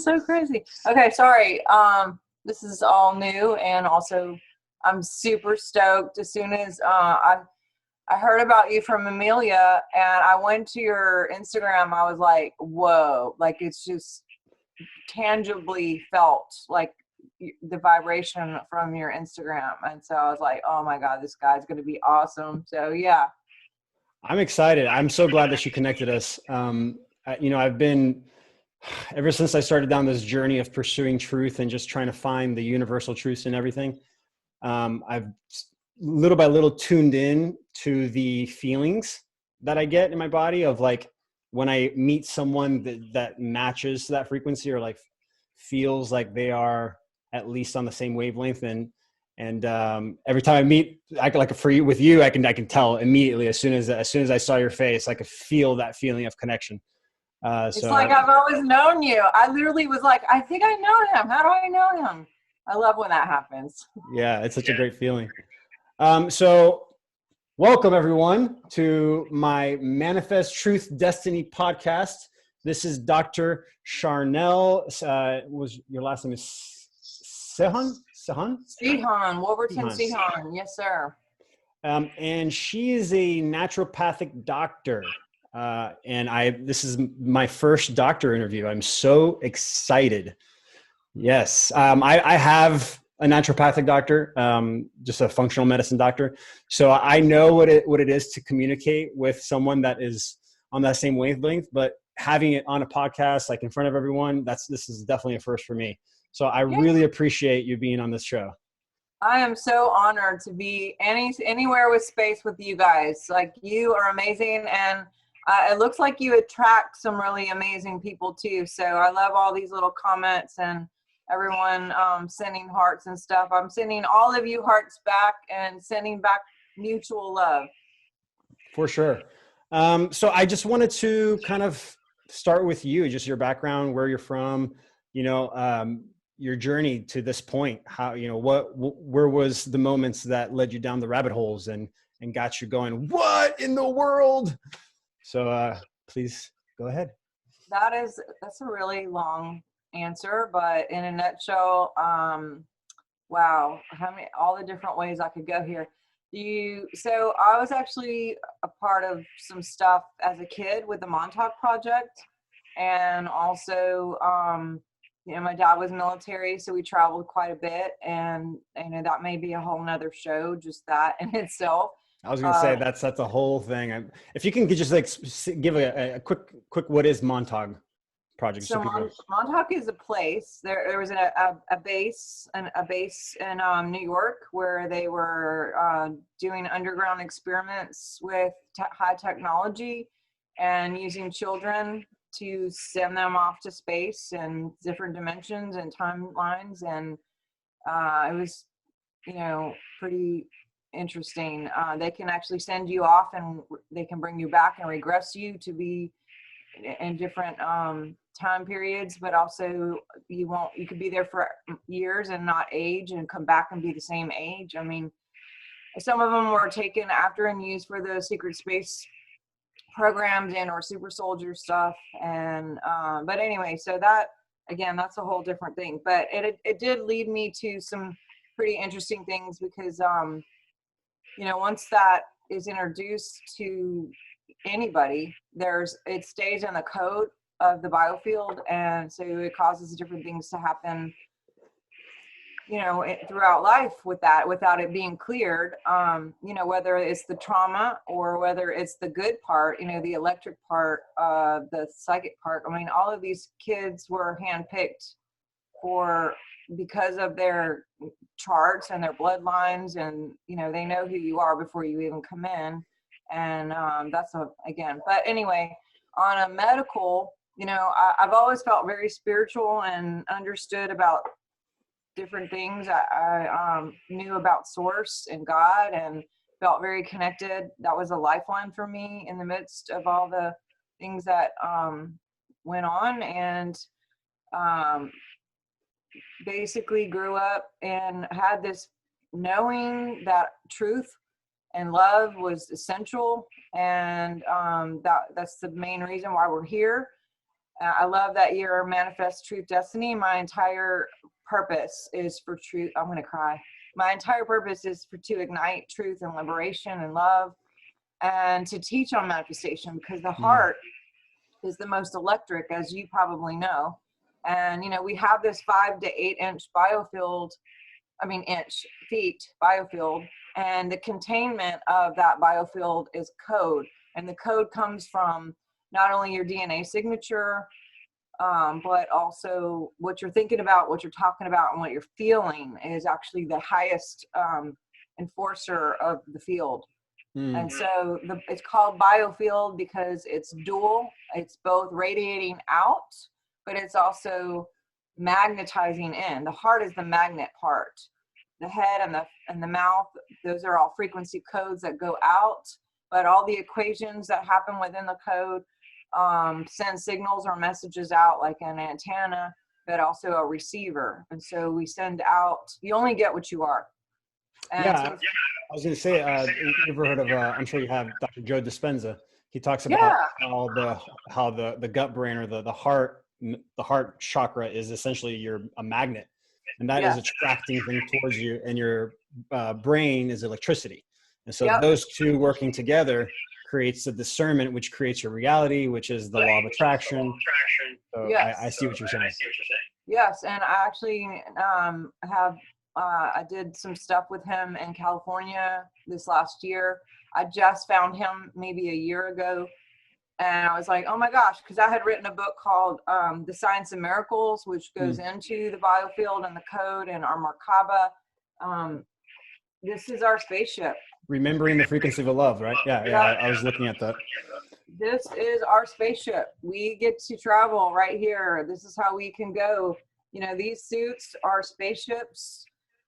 so crazy. Okay, sorry. This is all new, and also I'm super stoked. As soon as I heard about you from Amelia, and I went to your Instagram, I was like, whoa! Like it's just tangibly felt like the vibration from your Instagram, and so I was like, oh my god, this guy's gonna be awesome. So yeah. I'm excited. I'm so glad that you connected us. I've been, ever since I started down this journey of pursuing truth and just trying to find the universal truths in everything, I've little by little tuned in to the feelings that I get in my body of like when I meet someone that matches that frequency or like feels like they are at least on the same wavelength. And every time I meet, with you, I can tell immediately as soon as I saw your face, I could feel that feeling of connection. It's like I've always known you. I literally was like, I think I know him. How do I know him? I love when that happens. Yeah, it's such a great feeling. So welcome everyone to my Manifest Truth Destiny podcast. This is Dr. Sharnael. Was your last name is Sehon? Sehon, Wolverton-Sehon. Yes, sir. And she is a naturopathic doctor. This is my first doctor interview. I'm so excited. Yes. I have a naturopathic doctor, just a functional medicine doctor. So I know what it is to communicate with someone that is on that same wavelength, but having it on a podcast, like in front of everyone, this is definitely a first for me. So I really appreciate you being on this show. I am so honored to be anywhere with space with you guys. Like, you are amazing, and it looks like you attract some really amazing people too. So I love all these little comments and everyone sending hearts and stuff. I'm sending all of you hearts back and sending back mutual love. For sure. So I just wanted to kind of start with you, just your background, where you're from, your journey to this point. How, where was the moments that led you down the rabbit holes and got you going, what in the world? So please go ahead. That's a really long answer, but in a nutshell, wow, all the different ways I could go here. So I was actually a part of some stuff as a kid with the Montauk Project, and also my dad was military, so we traveled quite a bit, and that may be a whole nother show, just that in itself. I was going to say that's a whole thing. If you can give give a quick what is Montauk Project? So Montauk is a place. There was a base in New York where they were doing underground experiments with high technology and using children to send them off to space and different dimensions and timelines, and it was pretty interesting. They can actually send you off and they can bring you back and regress you to be in different time periods, but also you could be there for years and not age and come back and be the same age. I mean, some of them were taken after and used for the secret space programs or super soldier stuff. And but anyway, so that, again, that's a whole different thing, but it did lead me to some pretty interesting things, because once that is introduced to anybody, it stays in the code of the biofield, and so it causes different things to happen throughout life with that, without it being cleared, whether it's the trauma or whether it's the good part, the electric part, the psychic part. I mean, all of these kids were handpicked because of their charts and their bloodlines, and they know who you are before you even come in. And but anyway, on a medical, I've always felt very spiritual and understood about different things. I knew about source and God and felt very connected. That was a lifeline for me in the midst of all the things that went on, and basically grew up and had this knowing that truth and love was essential, and that's the main reason why we're here. I love that you're Manifest Truth Destiny. My entire purpose is for truth. I'm going to cry. My entire purpose is to ignite truth and liberation and love, and to teach on manifestation, because the heart is the most electric, as you probably know. And, you know, we have this 5 to 8 inch biofield, feet biofield, and the containment of that biofield is code. And the code comes from not only your DNA signature, but also what you're thinking about, what you're talking about, and what you're feeling is actually the highest enforcer of the field. And so it's called biofield because it's dual. It's both radiating out, but it's also magnetizing in. The heart is the magnet part. The head and the mouth, those are all frequency codes that go out, but all the equations that happen within the code send signals or messages out like an antenna, but also a receiver. And so we send out, you only get what you are. And I was going to say, you ever heard of, I'm sure you have, Dr. Joe Dispenza. He talks about how the gut brain, or the heart chakra is essentially a magnet, and that is attracting things towards you, and your brain is electricity. And so those two working together creates the discernment, which creates your reality, which is the law of attraction. So I see what you're saying. Yes, and I actually I did some stuff with him in California this last year. I just found him maybe a year ago, and I was like, oh my gosh, because I had written a book called The Science of Miracles, which goes into the biofield and the code and our Merkaba. This is our spaceship. Remembering the frequency of love, right? Yeah, I was looking at that. This is our spaceship. We get to travel right here. This is how we can go. You know, these suits are spaceships.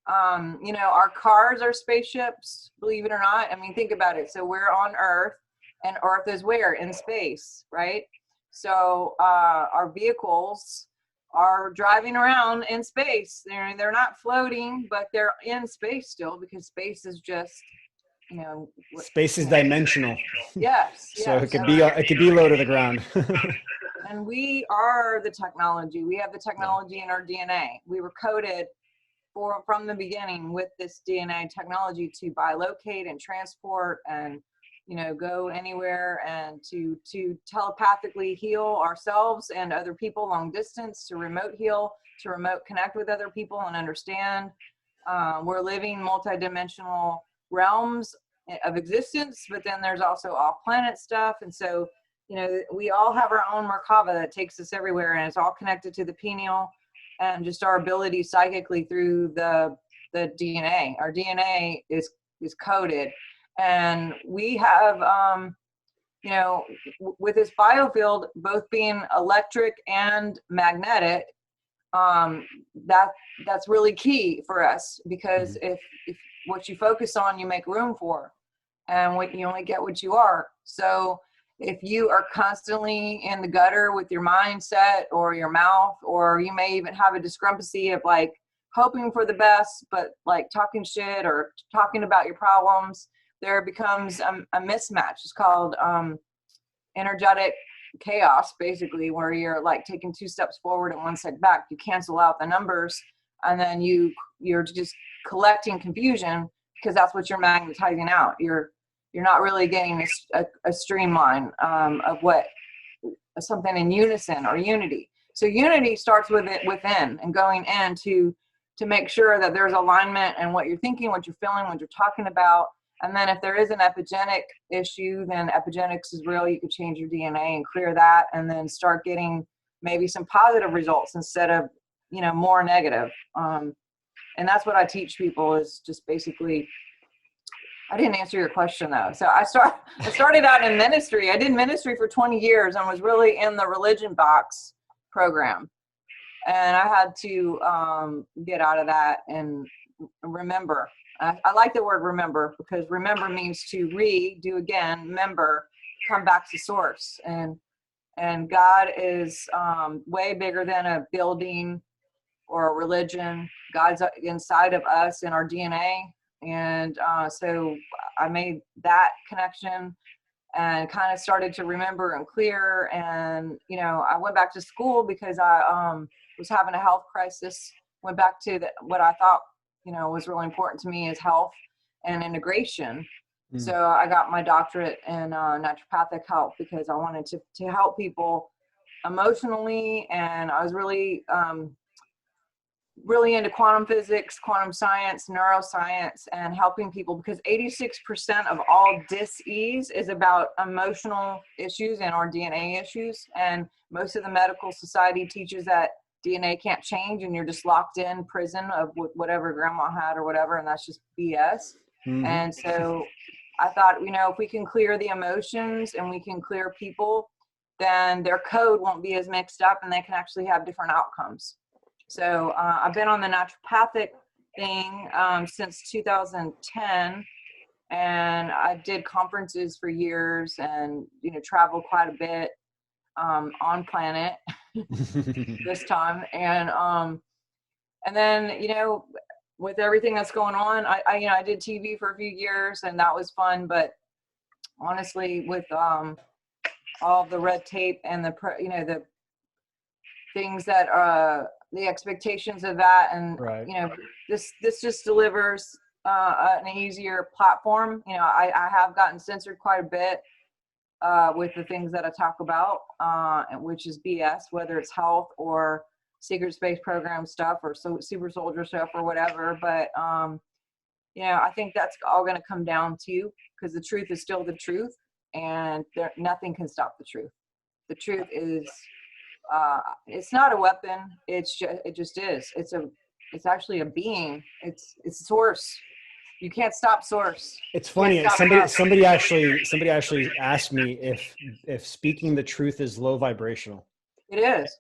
You know, our cars are spaceships, believe it or not. I mean, think about it. So we're on Earth, and Earth is where? In space, right? So our vehicles are driving around in space. They're not floating, but they're in space still, because space is just, you know, space is dimensional. Yes. So it could be low to the ground. And we are the technology. We have the technology in our DNA. We were coded from the beginning with this DNA technology to bilocate and transport and, you know, go anywhere, and to telepathically heal ourselves and other people long distance, to remote heal, to remote connect with other people and understand. We're living multidimensional realms of existence, but then there's also off-planet stuff. And so, you know, we all have our own Merkaba that takes us everywhere, and it's all connected to the pineal and just our ability psychically through the DNA. Our DNA is coded, and we have, you know, with this biofield both being electric and magnetic, that's really key for us, because if what you focus on, you make room for, and what you only get what you are. So if you are constantly in the gutter with your mindset or your mouth, or you may even have a discrepancy of like hoping for the best, but like talking shit or talking about your problems, there becomes a mismatch. It's called energetic chaos, basically, where you're like taking 2 steps forward and 1 step back. You cancel out the numbers, and then you're just collecting confusion, because that's what you're magnetizing out. You're not really getting a streamline of what something in unison or unity. So unity starts with it within, and going in to make sure that there's alignment in what you're thinking, what you're feeling, what you're talking about. And then if there is an epigenetic issue, then epigenetics is real. You could change your DNA and clear that, and then start getting maybe some positive results instead of, you know, more negative. And that's what I teach people, is just basically, I didn't answer your question though. So I started out in ministry. I did ministry for 20 years and was really in the religion box program. And I had to get out of that and remember. I like the word remember, because remember means to do again, member, come back to source. And God is way bigger than a building or a religion. God's inside of us in our DNA. And so I made that connection. and kind of started to remember and clear. And, I went back to school because I was having a health crisis, went back to what I thought, was really important to me is health and integration. So I got my doctorate in naturopathic health because I wanted to help people emotionally. And I was really, really into quantum physics, quantum science, neuroscience, and helping people, because 86% of all dis-ease is about emotional issues and our DNA issues. And most of the medical society teaches that DNA can't change and you're just locked in prison of whatever grandma had or whatever, and that's just BS. And so I thought, if we can clear the emotions and we can clear people, then their code won't be as mixed up and they can actually have different outcomes. So I've been on the naturopathic thing since 2010, and I did conferences for years and, traveled quite a bit on planet this time. And then, with everything that's going on, I did TV for a few years and that was fun. But honestly, with all of the red tape and the things that the expectations of that, and this just delivers an easier platform. I have gotten censored quite a bit with the things that I talk about, which is BS, whether it's health or secret space program stuff or super soldier stuff or whatever. But I think that's all going to come down to, because the truth is still the truth, and nothing can stop the truth. The truth is it's not a weapon. It just is. It's actually a being. It's source. You can't stop source. It's funny. Somebody actually asked me if speaking the truth is low vibrational. It is.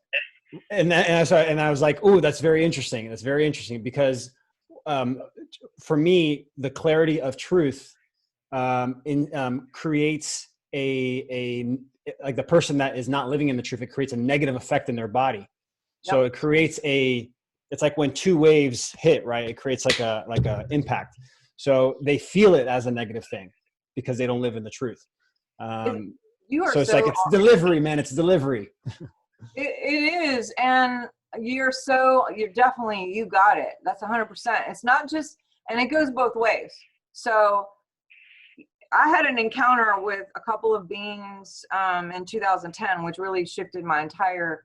And I was like, oh, that's very interesting. That's very interesting because for me, the clarity of truth creates like the person that is not living in the truth, it creates a negative effect in their body. So it creates it's like when two waves hit, right? It creates like a impact. So they feel it as a negative thing because they don't live in the truth. So it's like, it's delivery, man. It's delivery. It is. And you got it. That's 100%. It's not just, and it goes both ways. So I had an encounter with a couple of beings in 2010, which really shifted my entire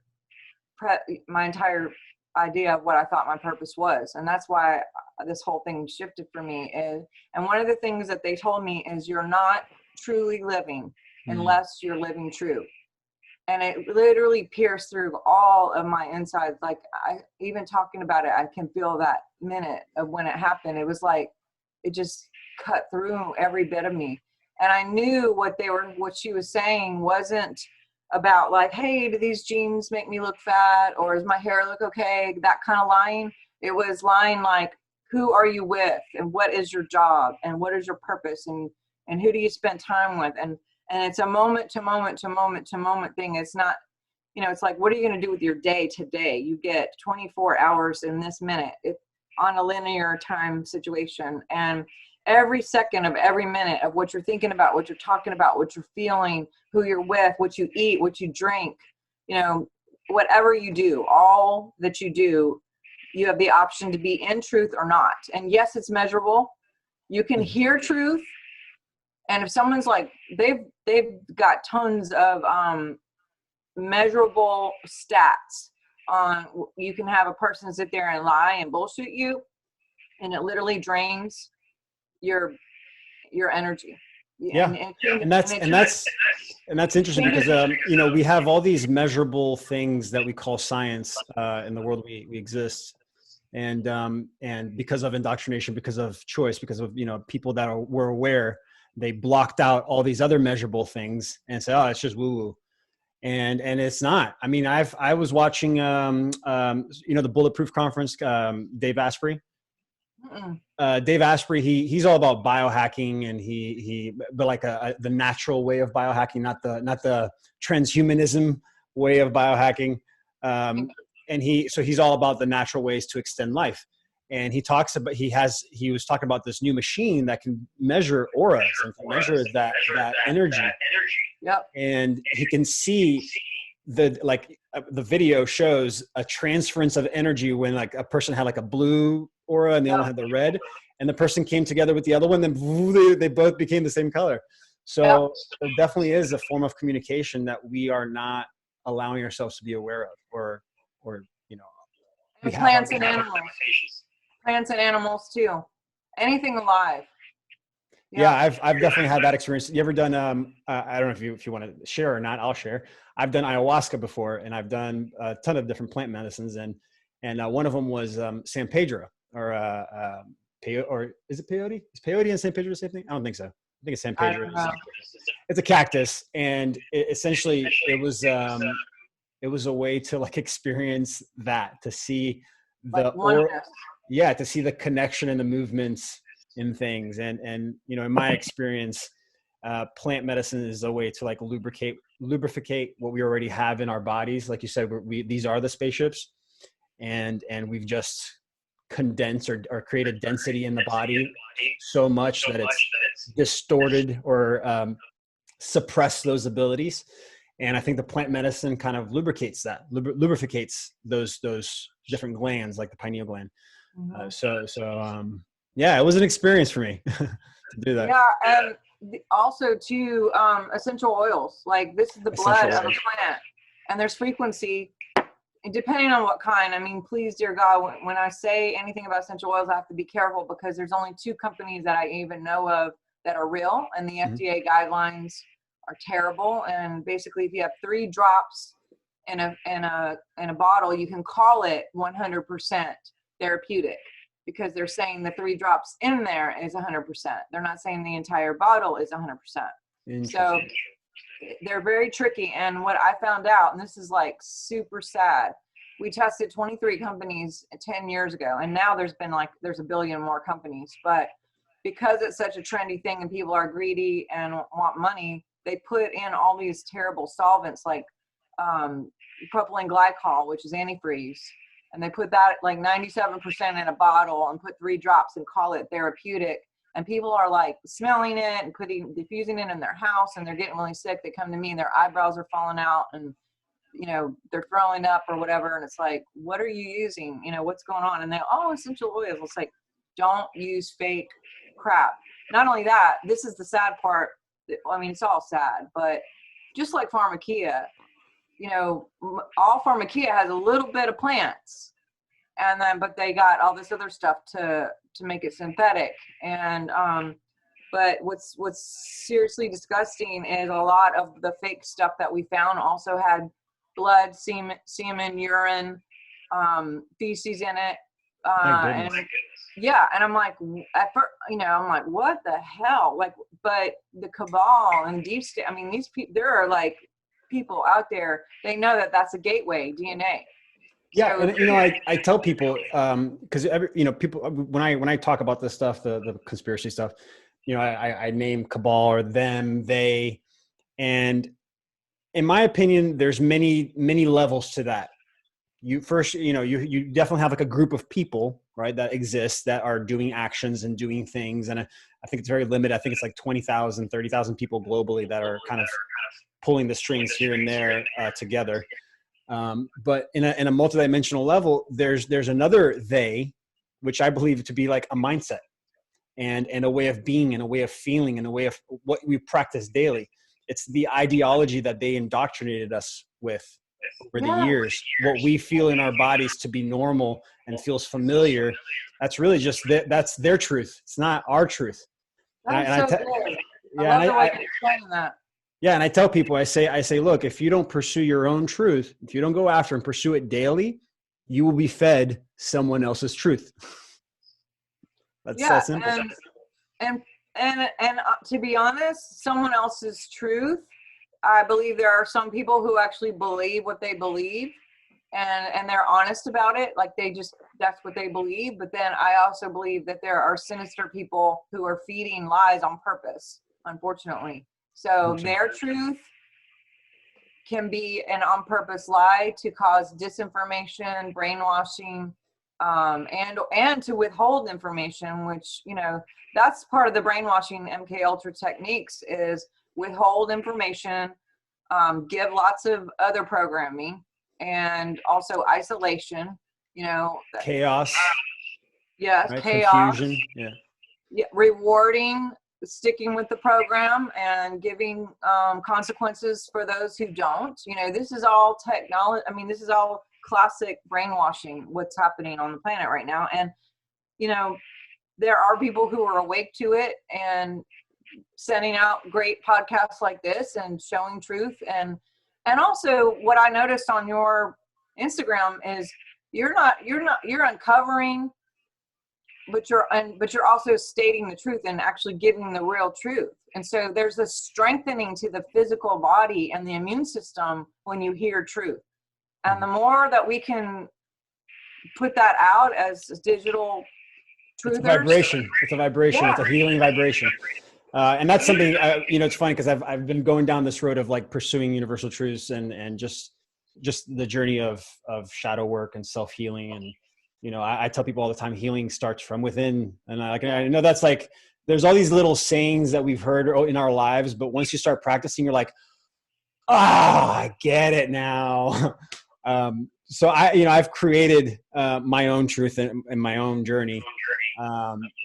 idea of what I thought my purpose was. And that's why this whole thing shifted for me. And one of the things that they told me is, you're not truly living unless you're living true. And it literally pierced through all of my insides. Like, even talking about it, I can feel that minute of when it happened. It was like, it just cut through every bit of me. And I knew what she was saying wasn't about like, hey, do these jeans make me look fat? Or does my hair look okay? That kind of lying. It was lying like, who are you with? And what is your job? And what is your purpose? And who do you spend time with? And it's a moment to moment to moment to moment thing. It's not, it's like, what are you going to do with your day today? You get 24 hours in this minute on a linear time situation. And every second of every minute of what you're thinking about, what you're talking about, what you're feeling, who you're with, what you eat, what you drink, whatever you do, all that you do, you have the option to be in truth or not. And yes, it's measurable. You can hear truth. And if someone's like, they've got tons of measurable stats on, you can have a person sit there and lie and bullshit you, and it literally drains your energy. Yeah. And that's interesting because, we have all these measurable things that we call science in the world we exist. And because of indoctrination, because of choice, because of, people that were aware, they blocked out all these other measurable things and said, oh, it's just woo woo. And it's not. I mean, I was watching, the Bulletproof Conference, Dave Asprey. Dave Asprey, he's all about biohacking, and but like the natural way of biohacking, not the transhumanism way of biohacking. And he's all about the natural ways to extend life. And he was talking about this new machine that can measure auras and can measure that energy. Yep. And he can see the video shows a transference of energy when like a person had like a blue aura and the other one had the red, and the person came together with the other one, then they both became the same color. So there definitely is a form of communication that we are not allowing ourselves to be aware of, or you know, and plants and animals too, anything alive. Yeah, I've definitely had that experience. You ever done I don't know if you want to share or not, I'll share. I've done ayahuasca before, and I've done a ton of different plant medicines, and one of them was San Pedro, or or is it peyote? Is peyote and San Pedro the same thing? I don't think so. I think it's San Pedro. It's a cactus, and essentially it was a way to like experience that, to see to see the connection and the movements in things. And you know, in my experience, plant medicine is a way to like lubricate what we already have in our bodies. Like you said, these are the spaceships, and we've just condensed or created density in the body so much that it's distorted or suppressed those abilities. And I think the plant medicine kind of lubricates that, lubricates those different glands, like the pineal gland. Yeah, it was an experience for me to do that. Yeah, and also too, essential oils. Like this is the blood of a plant, and there's frequency, and depending on what kind. I mean, please, dear God, when I say anything about essential oils, I have to be careful, because there's only 2 companies that I even know of that are real, and the FDA guidelines are terrible. And basically, if you have 3 drops in a bottle, you can call it 100% therapeutic, because they're saying the 3 drops in there is 100%. They're not saying the entire bottle is 100%. So they're very tricky. And what I found out, and this is like super sad, we tested 23 companies 10 years ago, and now there's a billion more companies. But because it's such a trendy thing and people are greedy and want money, they put in all these terrible solvents like propylene glycol, which is antifreeze. And they put that like 97% in a bottle and put 3 drops and call it therapeutic. And people are like smelling it and diffusing it in their house, and they're getting really sick. They come to me and their eyebrows are falling out, and you know, they're throwing up or whatever. And it's like, what are you using? You know, what's going on? And essential oils. It's like, don't use fake crap. Not only that, this is the sad part. I mean, it's all sad, but just like pharmakia, you know, all pharmakia has a little bit of plants, and then but they got all this other stuff to make it synthetic. And but what's seriously disgusting is a lot of the fake stuff that we found also had blood, semen, urine, feces in it. And I'm like, at first, you know, I'm like, what the hell? Like, but the cabal and deep state, I mean, these people, there are like people out there, they know that that's a gateway DNA. Yeah, and you know, I tell people, because people, when I talk about this stuff, the conspiracy stuff, you know, I name cabal or them, they, and in my opinion, there's many levels to that. You definitely have like a group of people, right, that exist, that are doing actions and doing things, and I think it's very limited. I think it's like 20,000, 30,000 people globally that are kind of pulling the strings here and there together. But in a multidimensional level, there's another they, which I believe to be like a mindset and a way of being and a way of feeling and a way of what we practice daily. It's the ideology that they indoctrinated us with over the years. What we feel in our bodies to be normal and feels familiar, that's really just that's their truth. It's not our truth. That's so good. I love the way you're explaining that. Yeah, and I tell people, I say, look, if you don't pursue your own truth, if you don't go after and pursue it daily, you will be fed someone else's truth. That's that simple. And to be honest, someone else's truth. I believe there are some people who actually believe what they believe, and they're honest about it. Like that's what they believe. But then I also believe that there are sinister people who are feeding lies on purpose, unfortunately. So their truth can be an on-purpose lie to cause disinformation, brainwashing, and to withhold information, which, you know, that's part of the brainwashing MK Ultra techniques, is withhold information, give lots of other programming, and also isolation, you know, Chaos. yes, Right? chaos. Confusion. Yeah. Yeah, rewarding sticking with the program and giving consequences for those who don't. You know, this is all technology. I mean, this is all classic brainwashing, what's happening on the planet right now. And, you know, there are people who are awake to it and sending out great podcasts like this and showing truth. And also what I noticed on your Instagram is you're uncovering, but you're also stating the truth and actually giving the real truth. And so there's a strengthening to the physical body and the immune system when you hear truth. And the more that we can put that out as digital truthers. It's a vibration. It's a vibration. Yeah. It's a healing vibration. And that's something, you know, it's funny because I've been going down this road of like pursuing universal truths and just the journey of shadow work and self-healing. And, you know, I tell people all the time, healing starts from within. And I know that's like, there's all these little sayings that we've heard in our lives, but once you start practicing, you're like, I get it now. So I've created my own truth and my own journey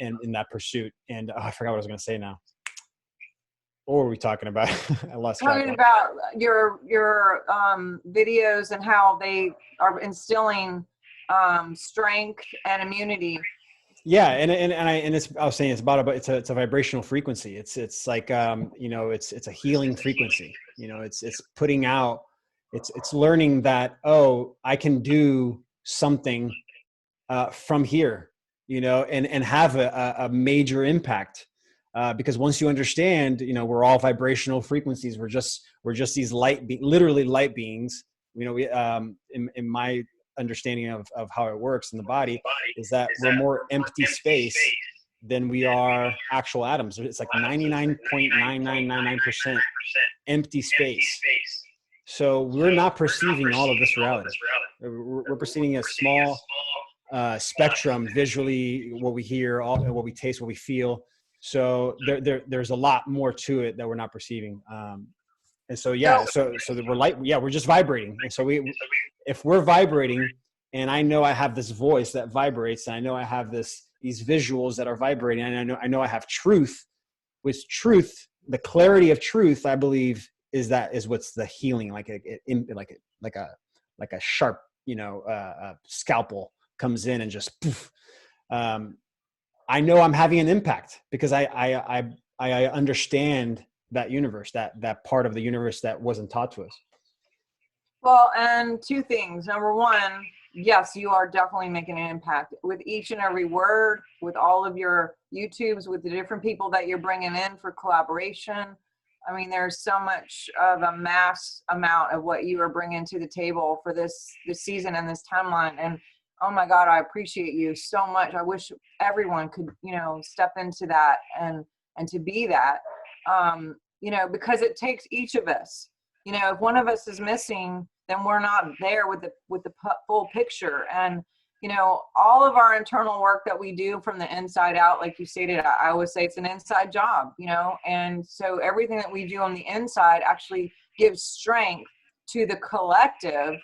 in that pursuit. And I forgot what I was going to say now. What were we talking about? I lost track. Talking about your videos and how they are instilling strength and immunity. Yeah, I was saying it's a vibrational frequency. It's like you know, it's a healing frequency. You know, it's putting out, it's learning that, oh, I can do something from here, you know, and have a major impact. Because once you understand, you know, we're all vibrational frequencies. We're just these literally light beings. You know, we in my understanding of how it works in the body is that we're more empty space than we are actual atoms. It's like 99.9999% empty space. So we're not perceiving all of this reality. We're perceiving a small spectrum visually, what we hear, what we taste, what we feel. So there's a lot more to it that we're not perceiving. And so, yeah, so that we're light. Yeah, we're just vibrating. And so if we're vibrating, and I know I have this voice that vibrates, and I know I have these visuals that are vibrating, and I know I have truth. With truth, the clarity of truth, I believe is what's the healing, like a sharp, you know, scalpel comes in and just poof. I know I'm having an impact because I understand that universe, that part of the universe that wasn't taught to us. Well, and two things. Number one, yes, you are definitely making an impact with each and every word, with all of your YouTubes, with the different people that you're bringing in for collaboration. I mean, there's so much of a mass amount of what you are bringing to the table for this season and this timeline. And oh my God, I appreciate you so much. I wish everyone could, you know, step into that and to be that, you know, because it takes each of us. You know, if one of us is missing, then we're not there with the full picture. And, you know, all of our internal work that we do from the inside out, like you stated, I always say it's an inside job, you know, and so everything that we do on the inside actually gives strength to the collective.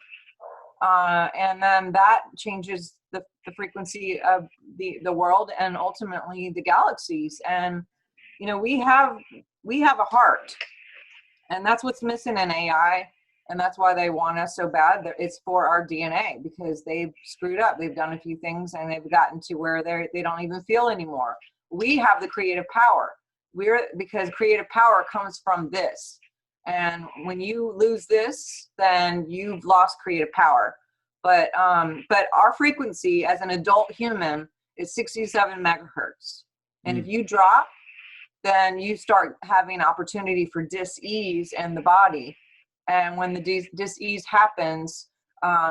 And then that changes the frequency of the world and ultimately the galaxies. And, you know, we have a heart, and that's what's missing in AI. And that's why they want us so bad. It's for our DNA, because they've screwed up. They've done a few things and they've gotten to where they don't even feel anymore. We have the creative power. Because creative power comes from this. And when you lose this, then you've lost creative power. But our frequency as an adult human is 67 megahertz. And if you drop, then you start having opportunity for dis-ease in the body. And when the dis-ease happens,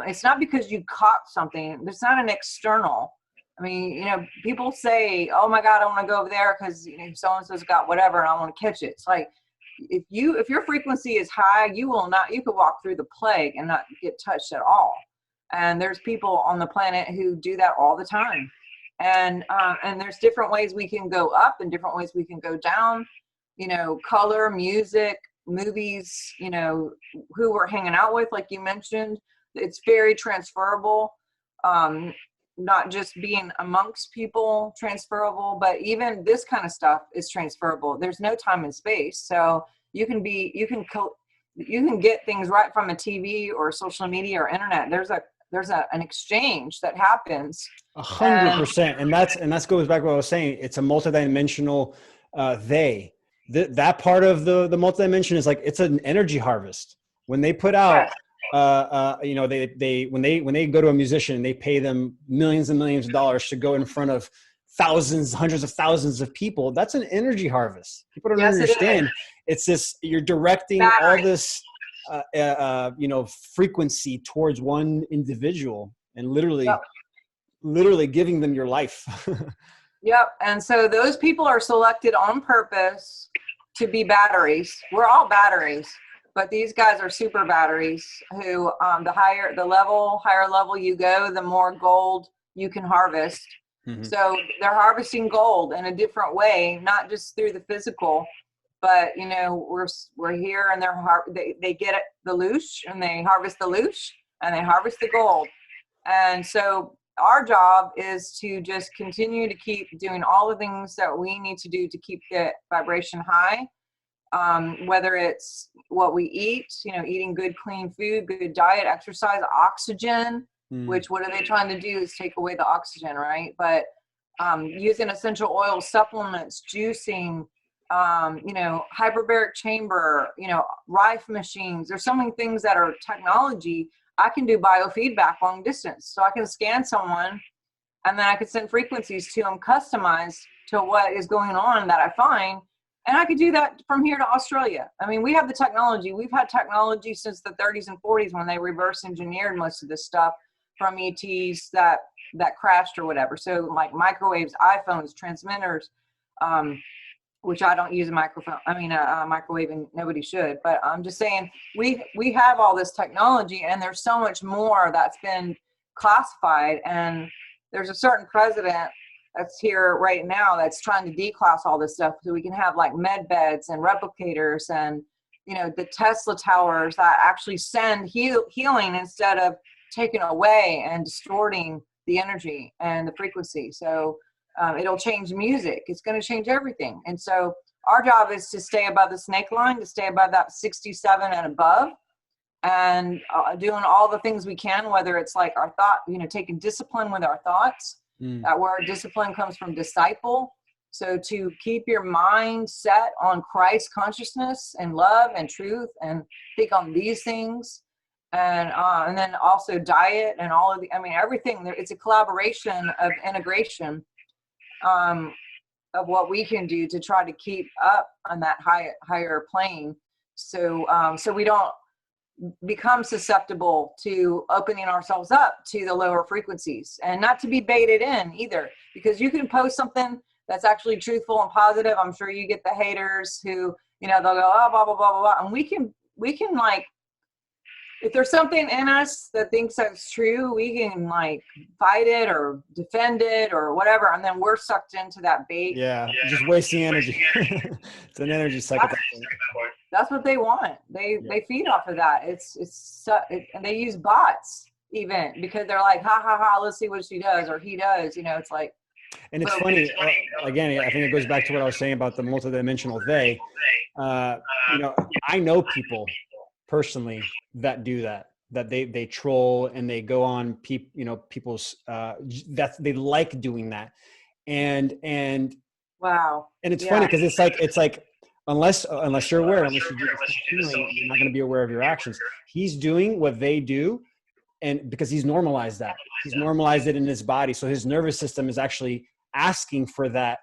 it's not because you caught something. It's not an external. I mean, you know, people say, oh my God, I want to go over there because, you know, so-and-so's got whatever and I want to catch it. It's like, if your frequency is high, you could walk through the plague and not get touched at all. And there's people on the planet who do that all the time. And there's different ways we can go up and different ways we can go down, you know, color, music, movies, you know, who we're hanging out with, like you mentioned. It's very transferable. Not just being amongst people transferable, but even this kind of stuff is transferable. There's no time and space. So you can get things right from a TV or social media or internet. There's an exchange that happens. 100%. And that's goes back to what I was saying. It's a multidimensional that part of the multidimension is like, it's an energy harvest. When they put out, you know, when they go to a musician and they pay them millions and millions of dollars to go in front of thousands, hundreds of thousands of people, that's an energy harvest. People don't understand. It's this, you're directing all this, you know, frequency towards one individual and literally giving them your life. Yep. And so those people are selected on purpose to be batteries. We're all batteries, but these guys are super batteries who, the higher level you go, the more gold you can harvest. Mm-hmm. So they're harvesting gold in a different way, not just through the physical, but, you know, we're here and they get it, the loosh, and they harvest the loosh and they harvest the gold. And so our job is to just continue to keep doing all the things that we need to do to keep the vibration high, whether it's what we eat, you know, eating good, clean food, good diet, exercise, oxygen, which what are they trying to do is take away the oxygen, right? But using essential oil supplements, juicing, you know, hyperbaric chamber, you know, Rife machines. There's so many things that are technology. I can do biofeedback long distance. So I can scan someone and then I could send frequencies to them customized to what is going on that I find. And I could do that from here to Australia. I mean, we have the technology. We've had technology since the 30s and 40s when they reverse engineered most of this stuff from ETs that crashed or whatever. So like microwaves, iPhones, transmitters, which I don't use a microwave, and nobody should, but I'm just saying we have all this technology and there's so much more that's been classified, and there's a certain president that's here right now that's trying to declass all this stuff so we can have like med beds and replicators and, you know, the Tesla towers that actually send healing instead of taking away and distorting the energy and the frequency. So it'll change music. It's going to change everything. And so our job is to stay above the snake line, to stay above that 67 and above, and doing all the things we can, whether it's like our thought, you know, taking discipline with our thoughts. That word discipline comes from disciple. So to keep your mind set on Christ consciousness and love and truth and think on these things. And then also diet and all of the, I mean, everything, it's a collaboration of integration of what we can do to try to keep up on that higher plane. So we don't become susceptible to opening ourselves up to the lower frequencies, and not to be baited in either, because you can post something that's actually truthful and positive. I'm sure you get the haters who, you know, they'll go, oh, blah, blah, blah, blah, blah. And we can like, if there's something in us that thinks that's true, we can like fight it or defend it or whatever. And then we're sucked into that bait. Yeah. Just wasting energy. It's an energy cycle. That's what they want. They feed off of that. And they use bots even because they're like, ha ha ha, let's see what she does or he does. You know, it's like. And it's funny, again, I think it goes back to what I was saying about the multidimensional they. You know, I know people personally that do that they troll and they go on people's that they like doing that. And wow. And it's funny because it's like unless you're aware, unless you do this feeling, you're not going to be aware of your actions. He's doing what they do, and because he's normalized that. He's normalized it in his body. So his nervous system is actually asking for that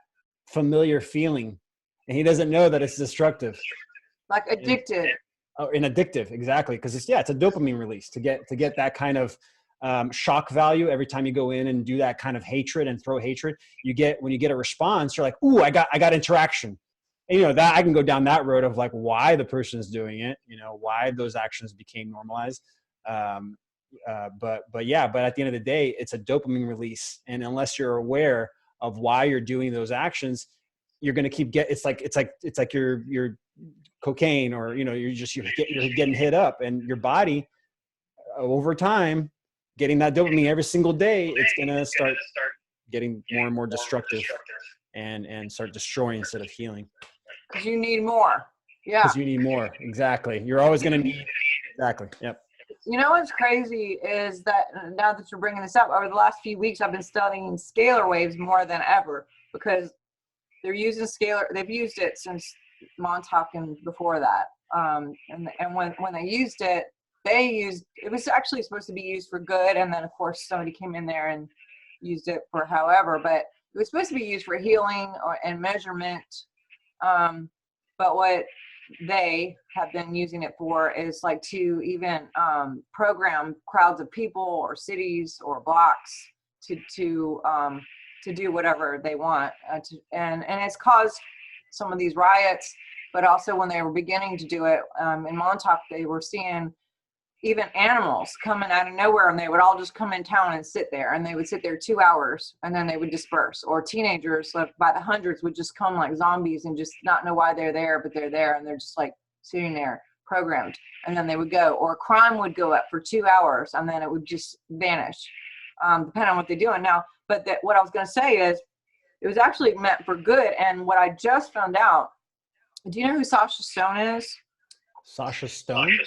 familiar feeling. And he doesn't know that it's destructive. Like addicted. And addictive, exactly. Because it's a dopamine release to get that kind of shock value every time you go in and do that kind of hatred and throw hatred. When you get a response, you're like, ooh, I got interaction. And, you know, that I can go down that road of like why the person is doing it, you know, why those actions became normalized. But yeah, but at the end of the day, it's a dopamine release. And unless you're aware of why you're doing those actions, you're going to keep it's like you're cocaine, or, you know, you're getting hit up, and your body over time, getting that dopamine every single day, it's going to start getting more and more destructive and start destroying instead of healing. Because you need more. Yeah. Because you need more. Exactly. You're always going to need. Exactly. Yep. You know what's crazy is that now that you're bringing this up, over the last few weeks, I've been studying scalar waves more than ever, because they're using scalar. They've used it since Montauk and before that. And when they used it, it was actually supposed to be used for good. And then of course somebody came in there and used it for however, but it was supposed to be used for healing and measurement. But what they have been using it for is like to even program crowds of people or cities or blocks to do whatever they want. And it's caused some of these riots, but also when they were beginning to do it in Montauk, they were seeing even animals coming out of nowhere, and they would all just come in town and sit there, and they would sit there 2 hours and then they would disperse. Or teenagers, like by the hundreds, would just come like zombies and just not know why they're there, but they're there, and they're just like sitting there programmed, and then they would go. Or crime would go up for 2 hours and then it would just vanish, depending on what they're doing. Now, but what I was going to say is it was actually meant for good. And what I just found out, do you know who Sasha Stone is? Sasha Stone?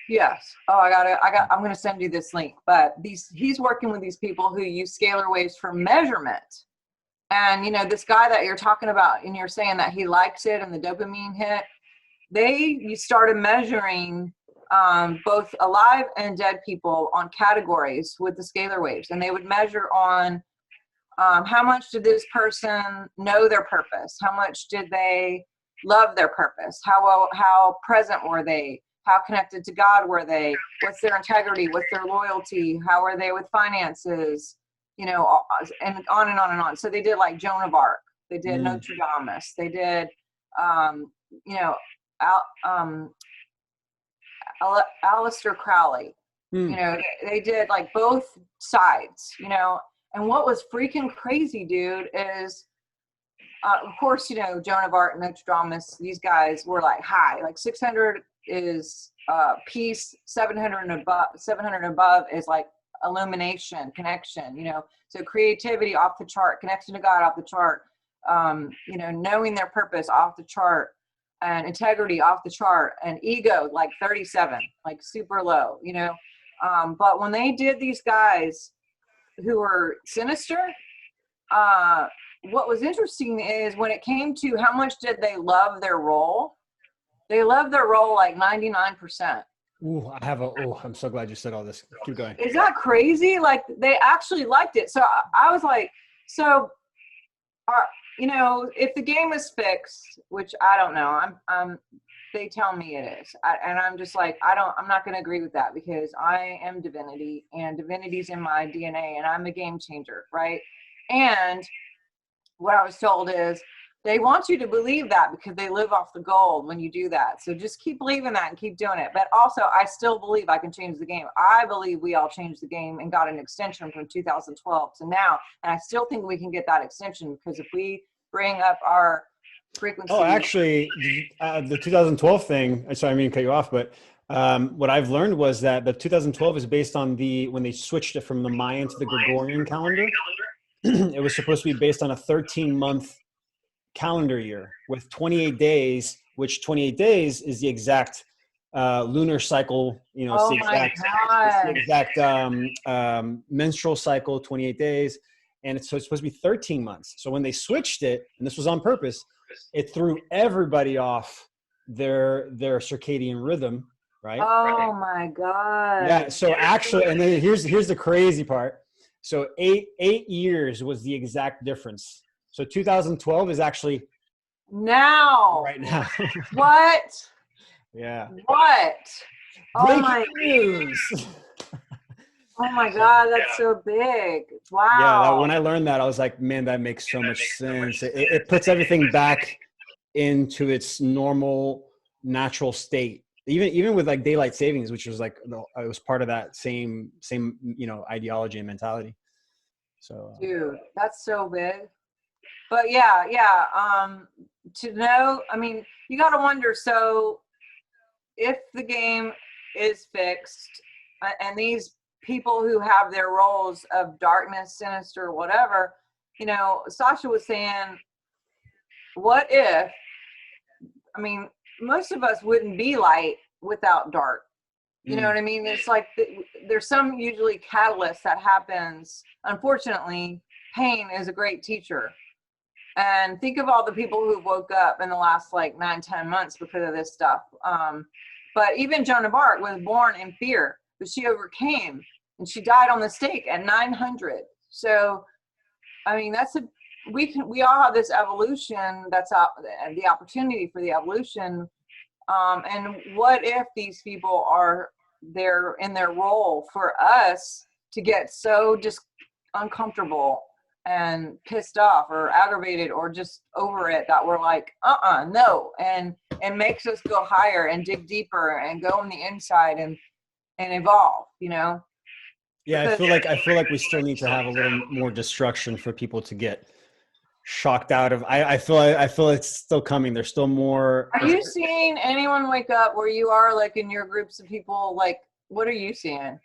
Yes. Oh, I'm going to send you this link, but he's working with these people who use scalar waves for measurement. And, you know, this guy that you're talking about, and you're saying that he likes it and the dopamine hit, you started measuring both alive and dead people on categories with the scalar waves. And they would measure on how much did this person know their purpose? How much did they love their purpose? How present were they? How connected to God were they? What's their integrity? What's their loyalty? How are they with finances? You know, and on and on and on. So they did like Joan of Arc. They did Notre Dame. They did, you know, Aleister Crowley. You know, they did like both sides, you know. And what was freaking crazy, dude, is, of course, you know, Joan of Arc and Notre Dame, these guys were like high. Like 600 is peace, 700 and above is like illumination, connection, you know. So creativity off the chart, connection to God off the chart, you know, knowing their purpose off the chart, and integrity off the chart, and ego like 37, like super low, you know. But when they did these guys who were sinister, what was interesting is when it came to how much did they love their role, they loved their role like 99%. Ooh, I'm so glad you said all this. Keep going. Is that crazy? Like they actually liked it. So I was like, you know, if the game is fixed, which I don't know, they tell me it is. And I'm just like, I'm not going to agree with that, because I am divinity, and divinity's in my DNA, and I'm a game changer. Right. And what I was told is they want you to believe that because they live off the gold when you do that. So just keep believing that and keep doing it. But also, I still believe I can change the game. I believe we all changed the game and got an extension from 2012 to now. And I still think we can get that extension, because if we bring up our frequency. Oh, actually, the 2012 thing, sorry, I mean to cut you off, but what I've learned was that the 2012 is based on when they switched it from the Mayan to the Gregorian calendar. It was supposed to be based on a 13-month calendar year with 28 days, which 28 days is the exact lunar cycle. You know, it's the exact menstrual cycle, 28 days. And so it's supposed to be 13 months. So when they switched it, and this was on purpose, it threw everybody off their circadian rhythm, right? Oh my God. Yeah. So actually, and then here's the crazy part. So eight years was the exact difference. So 2012 is actually now. Right now. What? Yeah. What? Oh my news. Oh my God, that's so big. Wow. Yeah, when I learned that, I was like, man, that makes so much sense. It puts everything back into its normal, natural state. even with like daylight savings, which was like, it was part of that same, ideology and mentality. So, Dude, that's so big. But yeah. To know, I mean, you got to wonder. So, if the game is fixed, and these people who have their roles of darkness, sinister, whatever, Sasha was saying, what if? I mean, most of us wouldn't be light without dark. You know what I mean? It's like there's some usually catalyst that happens. Unfortunately, pain is a great teacher. And think of all the people who woke up in the last like 9-10 months because of this stuff. But even Joan of Arc was born in fear, but she overcame, and she died on the stake at 900. So, I mean, we all have this evolution. That's the opportunity for the evolution. And what if these people are there in their role for us to get so just uncomfortable and pissed off or aggravated or just over it that we're like, no. And it makes us go higher and dig deeper and go on the inside and evolve, Yeah, because I feel like we still need to have a little more destruction for people to get shocked out of. I feel it's still coming. There's still more. Are you seeing anyone wake up where you are, like in your groups of people? Like, what are you seeing?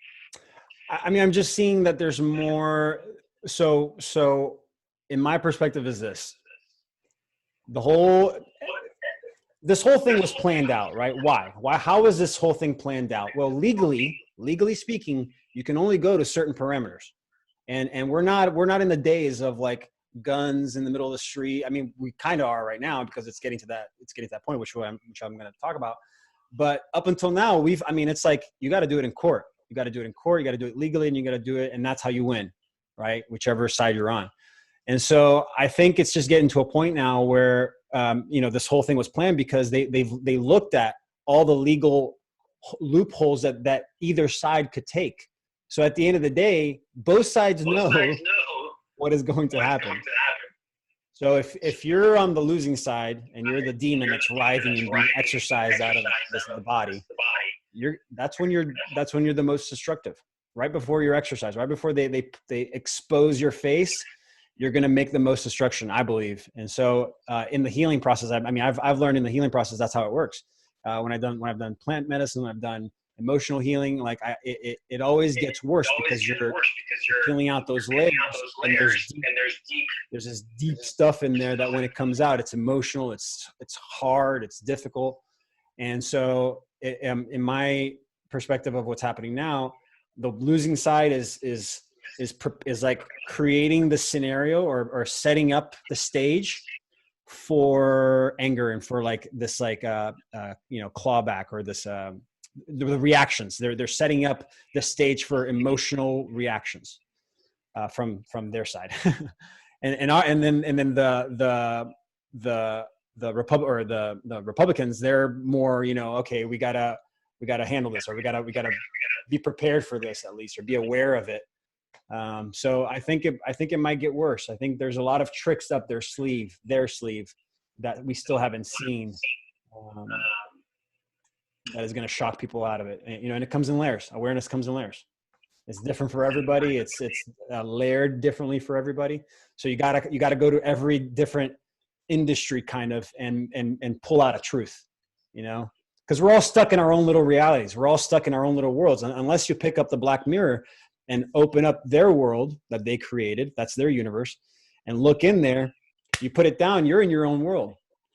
I mean, I'm just seeing that there's more. So in my perspective is this whole thing was planned out, right? Why, how was this whole thing planned out? Well, legally speaking, you can only go to certain parameters, and we're not in the days of like guns in the middle of the street. I mean, we kind of are right now because it's getting to that point, which I'm going to talk about. But up until now, it's like, you got to do it in court. You got to do it in court. You got to do it legally, and you got to do it. And that's how you win, right? Whichever side you're on. And so I think it's just getting to a point now where, this whole thing was planned because they looked at all the legal loopholes that either side could take. So at the end of the day, both sides know what is going to happen. So if you're on the losing side and you're the demon that's writhing and being exercised out of the body, that's when you're the most destructive. Right before your exercise, right before they expose your face, you're going to make the most destruction, I believe. And so in the healing process, I've learned in the healing process that's how it works. When I've done plant medicine, when I've done emotional healing, like it always gets worse because you're peeling out those layers, and there's this deep stuff in there that when it comes out, it's emotional, it's hard, it's difficult. And so in my perspective of what's happening now, the losing side is like creating the scenario or setting up the stage for anger and for like this clawback or this the reactions. They're setting up the stage for emotional reactions from their side. and then the Republicans, they're more, okay, we gotta handle this, or we gotta be prepared for this at least, or be aware of it. So I think it might get worse. I think there's a lot of tricks up their sleeve that we still haven't seen. That is going to shock people out of it. And it comes in layers. Awareness comes in layers. It's different for everybody. It's layered differently for everybody. So you gotta go to every different industry kind of and pull out a truth, because we're all stuck in our own little realities. We're all stuck in our own little worlds. And unless you pick up the Black Mirror and open up their world that they created, that's their universe, and look in there, you put it down, you're in your own world.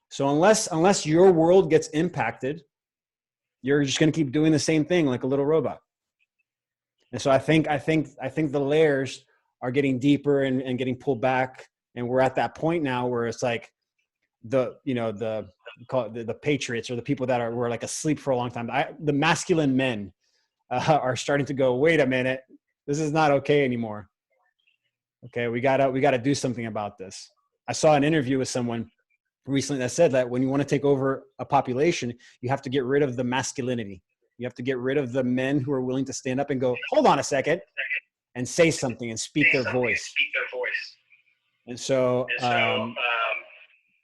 So unless your world gets impacted, you're just going to keep doing the same thing like a little robot. And so I think the layers are getting deeper and getting pulled back. And we're at that point now where it's like the patriots, or the people that were like asleep for a long time. The masculine men are starting to go, wait a minute, this is not okay anymore. Okay, we gotta do something about this. I saw an interview with someone recently that said that when you want to take over a population, you have to get rid of the masculinity. You have to get rid of the men who are willing to stand up and go, hold on a second, and say something and speak their voice. And so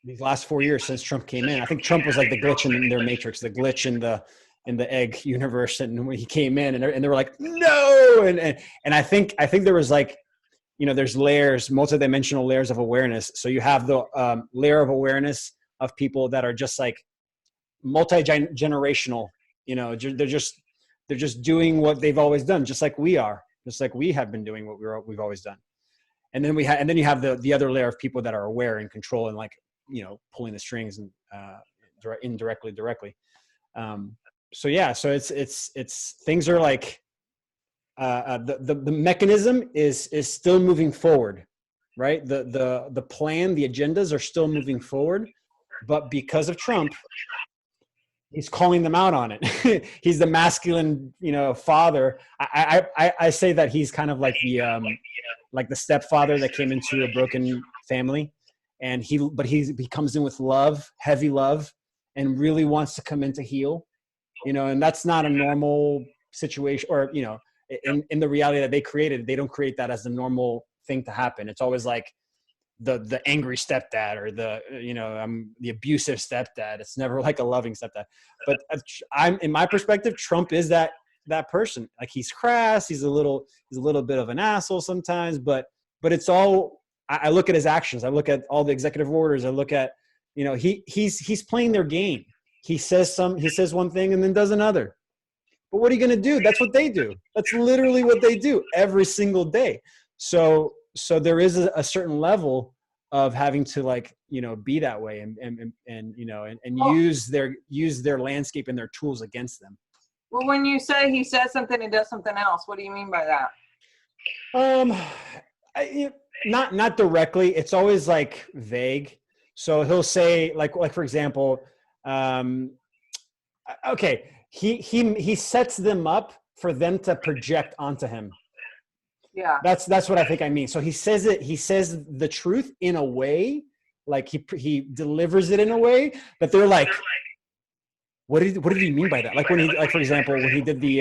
these last 4 years since Trump came in, I think Trump was like the glitch in their matrix, the glitch in the in the egg universe. And when he came in and they were like, no. And I think there was like, there's layers, multidimensional layers of awareness. So you have the layer of awareness of people that are just like multi-generational, they're just doing what they've always done, just like we have been doing what we've always done. And then you have the other layer of people that are aware and control and like, pulling the strings and indirectly, directly. So it's things are like, the mechanism is still moving forward, right? The plan, the agendas are still moving forward, but because of Trump, he's calling them out on it. He's the masculine, father. I say that he's kind of like the stepfather that came into a broken family, and he comes in with love, heavy love, and really wants to come in to heal, and that's not a normal situation, or, in the reality that they created, they don't create that as the normal thing to happen. It's always like the angry stepdad or the abusive stepdad. It's never like a loving stepdad. But in my perspective, Trump is that person. Like, he's crass. He's a little bit of an asshole sometimes, but it's all, I look at his actions. I look at all the executive orders. I look at, he's playing their game. He says one thing and then does another. But what are you going to do? That's what they do. That's literally what they do every single day. So there is a certain level of having to, like, be that way and use their landscape and their tools against them. Well, when you say he says something and does something else, what do you mean by that? Not directly. It's always like vague. So he'll say like for example, okay, he sets them up for them to project onto him. Yeah. That's what I think I mean. So he says the truth in a way, like he delivers it in a way that they're like, what did he mean by that? Like for example, when he did the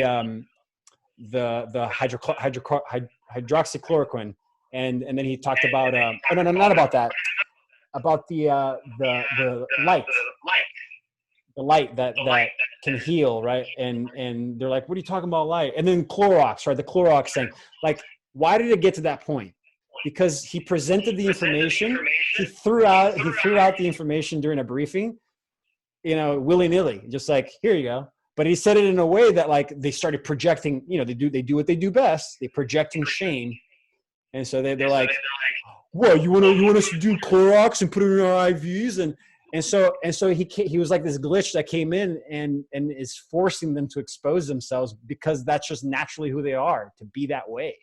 hydroxychloroquine, and then he talked about no, not about that, about the light. The light that can heal, right? And they're like, what are you talking about, light? And then Clorox, right? The Clorox thing. Like, why did it get to that point? Because he presented the information. He threw out the information during a briefing, willy-nilly, just like, here you go. But he said it in a way that, like, they started projecting. They do what they do best. They project in shame, and so they're like, "What, you want us to do Clorox and put it in our IVs?" And so he was like this glitch that came in and is forcing them to expose themselves, because that's just naturally who they are, to be that way.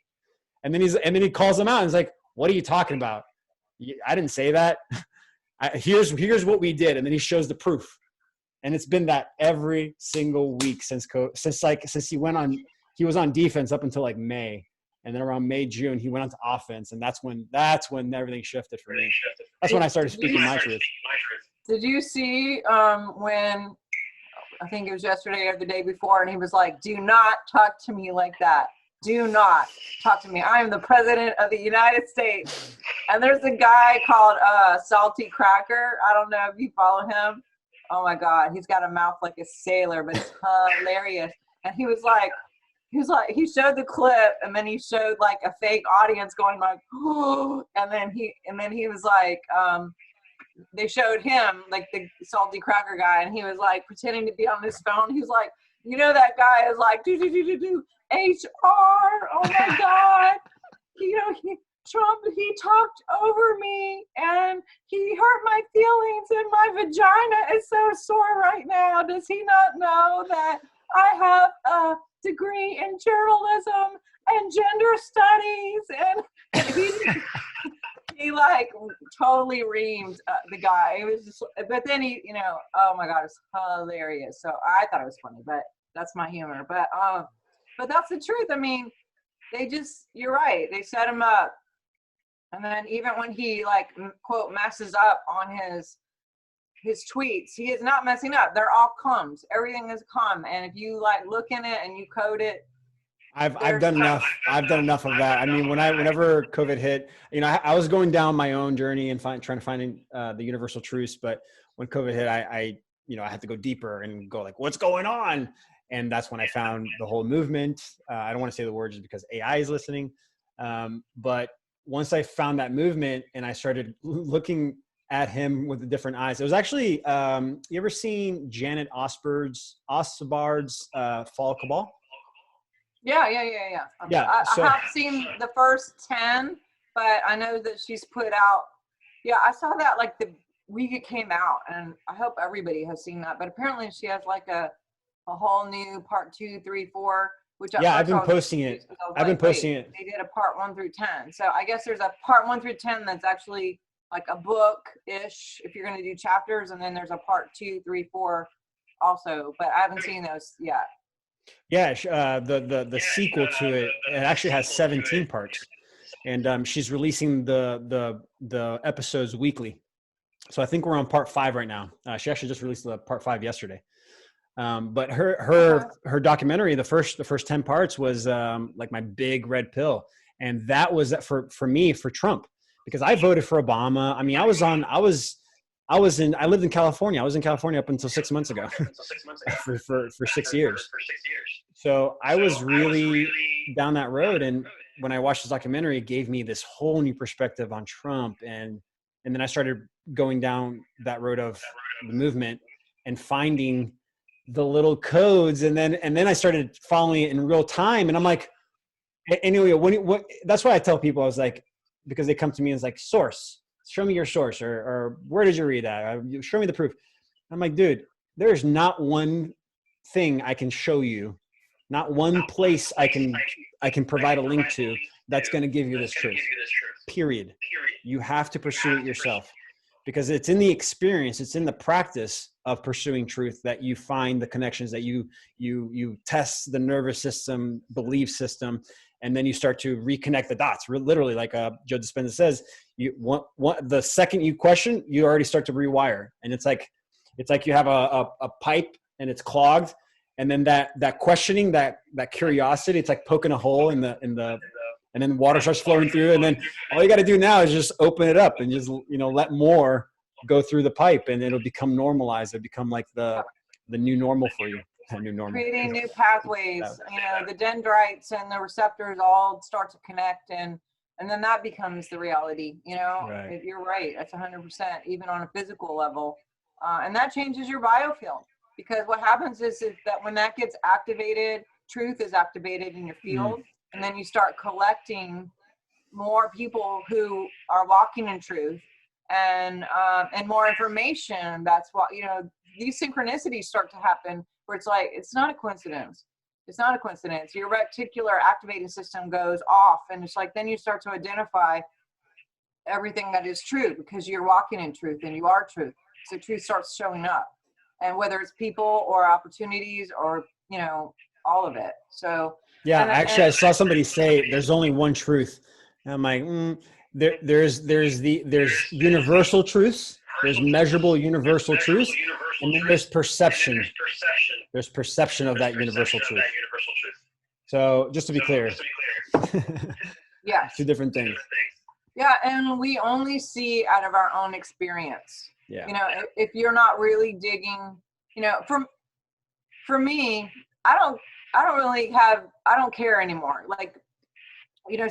And then he calls them out and he's like, what are you talking about? I didn't say that. Here's what we did. And then he shows the proof. And it's been that every single week since he was on defense up until like May. And then around May, June, he went on to offense. And that's when everything shifted for me. That's when I started speaking my truth. Did you see when, I think it was yesterday or the day before, and he was like, do not talk to me like that. Do not talk to me. I am the president of the United States. And there's a guy called Salty Cracker. I don't know if you follow him. Oh my God. He's got a mouth like a sailor, but it's hilarious. And he showed the clip, and then he showed like a fake audience going like, oh, and then he was like, they showed him, like, the Salty Cracker guy, and he was like pretending to be on his phone. He was like, that guy is like, do HR. Oh my God. Trump, he talked over me and he hurt my feelings, and my vagina is so sore right now. Does he not know that I have a degree in journalism and gender studies? And he like totally reamed the guy. It was just, but then he, oh my God, it's hilarious. So I thought it was funny, but that's my humor. But that's the truth. I mean, you're right. They set him up. And then even when he, like, quote, messes up on his tweets, he is not messing up. They're all cums. Everything is cum. And if you, like, look in it and you code it, I've done enough. I've done enough of that. I mean, whenever COVID hit, I was going down my own journey and trying to find the universal truths. But when COVID hit, I had to go deeper and go like, what's going on? And that's when I found the whole movement. I don't want to say the word just because AI is listening. But once I found that movement and I started looking at him with the different eyes, it was actually, you ever seen Janet Osbard's Fall Cabal? Yeah. Yeah. I have seen the first 10, but I know that she's put out. Yeah, I saw that like the week it came out, and I hope everybody has seen that. But apparently, she has like a whole new part 2, 3, 4. Which Yeah, I've been posting it. I've been posting it. They did a part 1 through 10, so I guess there's a part 1 through 10 that's actually like a book-ish if you're going to do chapters, and then there's a part 2, 3, 4 also. But I haven't seen those yet. Yeah, the sequel to it actually has 17 parts, and she's releasing the episodes weekly. So I think we're on part 5 right now. She actually just released the part 5 yesterday. But her documentary, the first 10 parts was like my big red pill, and that was for me for Trump, because I voted for Obama. I mean, I lived in California. I was in California up until 6 months ago for 6 years. So I was really down that road. And when I watched this documentary, it gave me this whole new perspective on Trump. And then I started going down that road of the movement and finding the little codes. And then I started following it in real time. And I'm like, anyway, that's why I tell people, I was like, because they come to me and it's like, source, show me your source, or where did you read that? Show me the proof. I'm like, dude, there's not one thing I can show you, not one place I can provide a link to that's going to give you this truth. Period. You have to pursue it yourself, because it's in the experience, it's in the practice of pursuing truth that you find the connections, that you test the nervous system, belief system, and then you start to reconnect the dots. Literally, like Joe Dispenza says, the second you question, you already start to rewire. And it's like you have a pipe and it's clogged, and then that questioning, that curiosity, it's like poking a hole in the and then water starts flowing through, and then all you got to do now is just open it up and just let more go through the pipe, and it'll become normalized. It'll become like the new normal for you. New normal. Creating new pathways. The dendrites and the receptors all start to connect, and then that becomes the reality. Right. You're right. That's 100%, even on a physical level, and that changes your biofield, because what happens is that when that gets activated, truth is activated in your field. And then you start collecting more people who are walking in truth, and more information. That's what, these synchronicities start to happen, where it's like, it's not a coincidence. It's not a coincidence. Your reticular activating system goes off, and it's like, then you start to identify everything that is true, because you're walking in truth and you are truth. So truth starts showing up, and whether it's people or opportunities or, all of it. So, yeah, I saw somebody say there's only one truth. And I'm like, there's universal truths, there's measurable universal truths, and then there's perception. There's perception of that universal truth. So just to be clear, yeah, 2 different things. Yeah, and we only see out of our own experience. Yeah. If you're not really digging, for me, I don't care anymore. Like,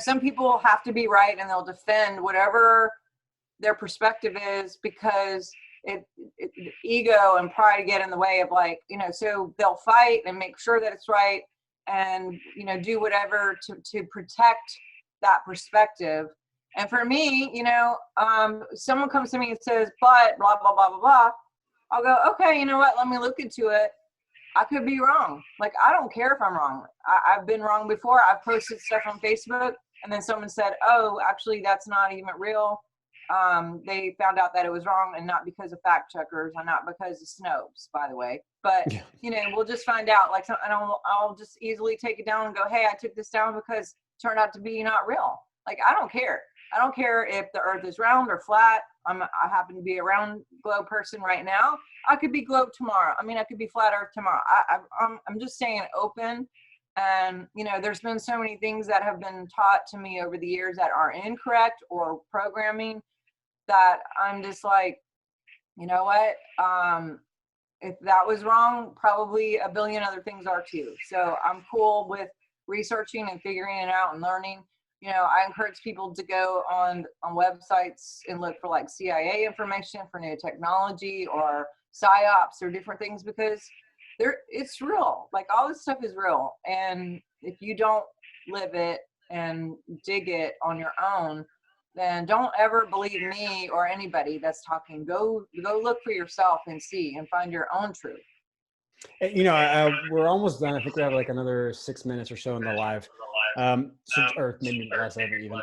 some people have to be right, and they'll defend whatever their perspective is, because ego and pride get in the way of, like, so they'll fight and make sure that it's right, and do whatever to protect that perspective. And for me, someone comes to me and says, but blah blah blah blah blah, I'll go, okay, you know what, let me look into it. I could be wrong. Like, I don't care if I'm wrong. I've been wrong before. I've posted stuff on Facebook, and then someone said, oh, actually, that's not even real. They found out that it was wrong, and not because of fact checkers, and not because of Snopes, by the way. But, we'll just find out. Like, and I'll just easily take it down and go, hey, I took this down because it turned out to be not real. Like, I don't care. I don't care if the earth is round or flat. I happen to be a round globe person right now. I could be globe tomorrow. I mean, I could be flat earth tomorrow. I'm just staying open. And, there's been so many things that have been taught to me over the years that are incorrect or programming, that I'm just like, you know what? if that was wrong, probably a billion other things are too. So I'm cool with researching and figuring it out and learning. I encourage people to go on websites and look for like CIA information for new technology or psyops or different things, because it's real. Like, all this stuff is real. And if you don't live it and dig it on your own, then don't ever believe me or anybody that's talking. Go look for yourself and see and find your own truth. We're almost done. I think we have like another 6 minutes or so in the live, or maybe less even.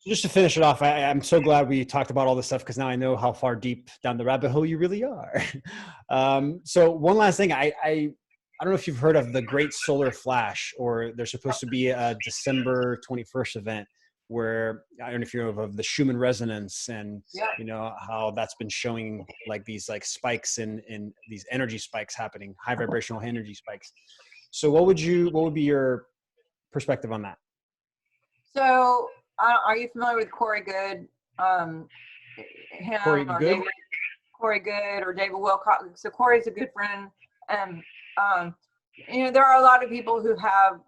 So just to finish it off, I'm so glad we talked about all this stuff, because now I know how far deep down the rabbit hole you really are. So one last thing, I don't know if you've heard of the Great Solar Flash, or there's supposed to be a December 21st event where, I don't know if you know of the Schumann resonance, and how that's been showing like these like spikes in these energy spikes happening, high vibrational energy spikes. So what would be your perspective on that? So are you familiar with Corey Good? Corey Good? Corey Good or David Wilcox. So Corey's a good friend. And there are a lot of people who have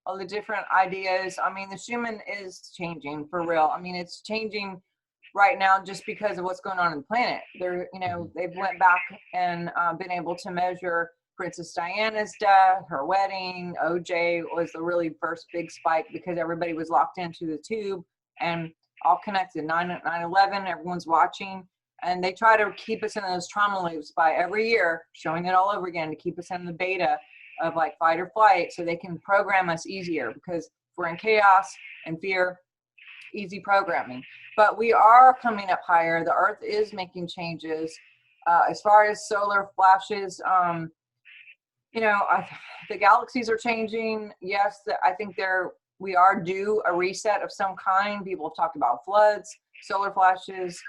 all the different ideas. I mean, the Schumann is changing for real. I mean, it's changing right now just because of what's going on in the planet. They've went back and been able to measure Princess Diana's death, her wedding. OJ was the really first big spike because everybody was locked into the tube and all connected. 9/11, everyone's watching. And they try to keep us in those trauma loops by every year showing it all over again to keep us in the beta of like fight or flight, so they can program us easier, because we're in chaos and fear, easy programming. But we are coming up higher. The Earth is making changes. As far as solar flashes, the galaxies are changing. Yes, I think we are due a reset of some kind. People have talked about floods, solar flashes.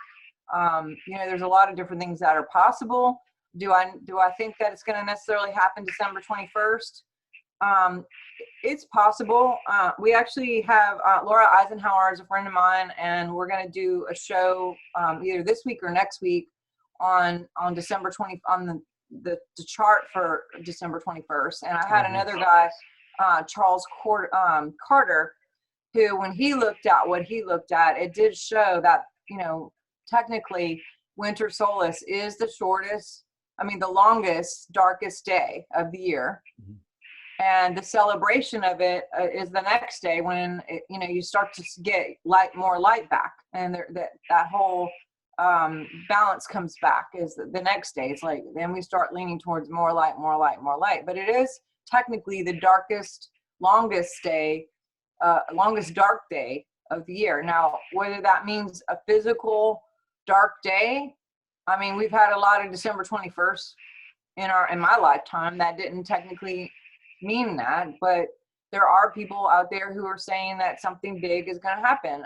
There's a lot of different things that are possible. Do I think that it's going to necessarily happen December 21st? It's possible. We actually have Laura Eisenhower is a friend of mine, and we're going to do a show either this week or next week on December 20 on the chart for December 21st. And I had another guy, Charles Carter, who, when he looked at what he looked at, it did show that technically winter solstice is the longest, darkest day of the year. Mm-hmm. And the celebration of it is the next day, when you start to get more light back, and that whole balance comes back. Is the next day. It's like, then we start leaning towards more light, more light, more light. But it is technically the darkest, longest dark day of the year. Now, whether that means a physical dark day, I mean, we've had a lot of December 21st in my lifetime that didn't technically mean that, but there are people out there who are saying that something big is going to happen.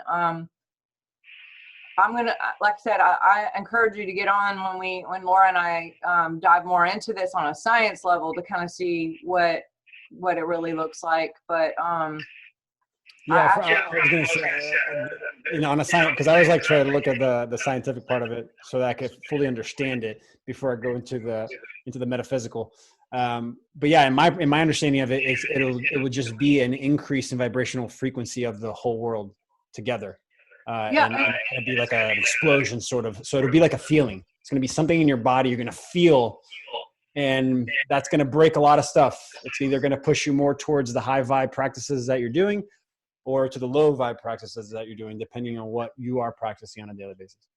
I'm going to, like I said, I encourage you to get on when Laura and I dive more into this on a science level to kind of see what it really looks like. But I was going to say, on a science, because I always like try to look at the scientific part of it so that I can fully understand it before I go into the metaphysical. But yeah, in my understanding of it, it would just be an increase in vibrational frequency of the whole world together. And it'd be like an explosion sort of. So it'll be like a feeling. It's going to be something in your body you're going to feel, and that's going to break a lot of stuff. It's either going to push you more towards the high vibe practices that you're doing, or to the low vibe practices that you're doing, depending on what you are practicing on a daily basis.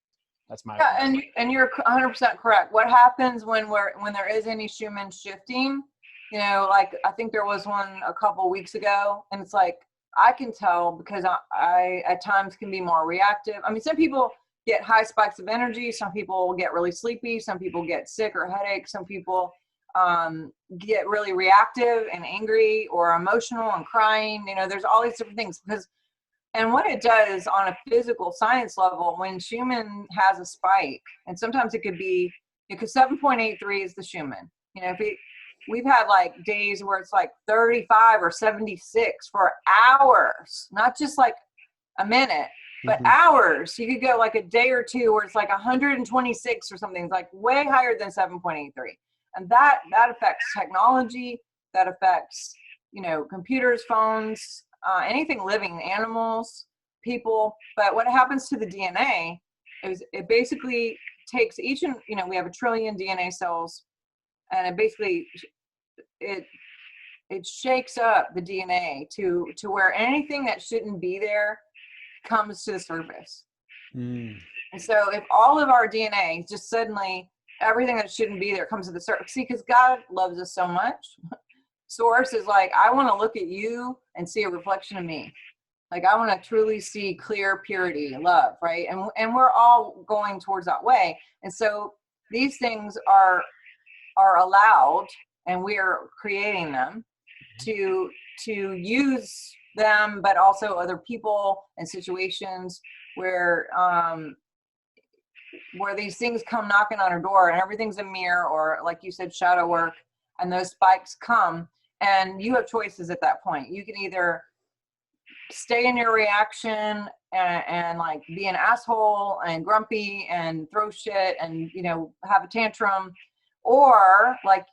That's my opinion. And you're 100% correct. What happens when there is any Schumann shifting? Like I think there was one a couple weeks ago, and it's like, I can tell because I at times can be more reactive. I mean, some people get high spikes of energy. Some people get really sleepy. Some people get sick or headache. Some people get really reactive and angry or emotional and crying. There's all these different things and what it does on a physical science level, when Schumann has a spike, and sometimes it could be, because 7.83 is the Schumann. We've had like days where it's like 35 or 76 for hours, not just like a minute. but hours, you could go like a day or two where it's like 126 or something. It's like way higher than 7.83. And that affects technology, that affects, computers, phones, anything living, animals, people. But what happens to the DNA is it basically takes each, and we have 1 trillion DNA cells, and it basically, it shakes up the DNA to where anything that shouldn't be there comes to the surface. And so if all of our DNA just suddenly, everything that shouldn't be there comes to the surface, see, because God loves us so much. Source is like, I want to look at you and see a reflection of me. Like, I want to truly see clear purity, love, right? And we're all going towards that way. And so these things are allowed, and we are creating them to use them, but also other people and situations where these things come knocking on our door, and everything's a mirror, or like you said, shadow work, and those spikes come, and you have choices at that point. You can either stay in your reaction and like be an asshole and grumpy and throw shit and have a tantrum, or like,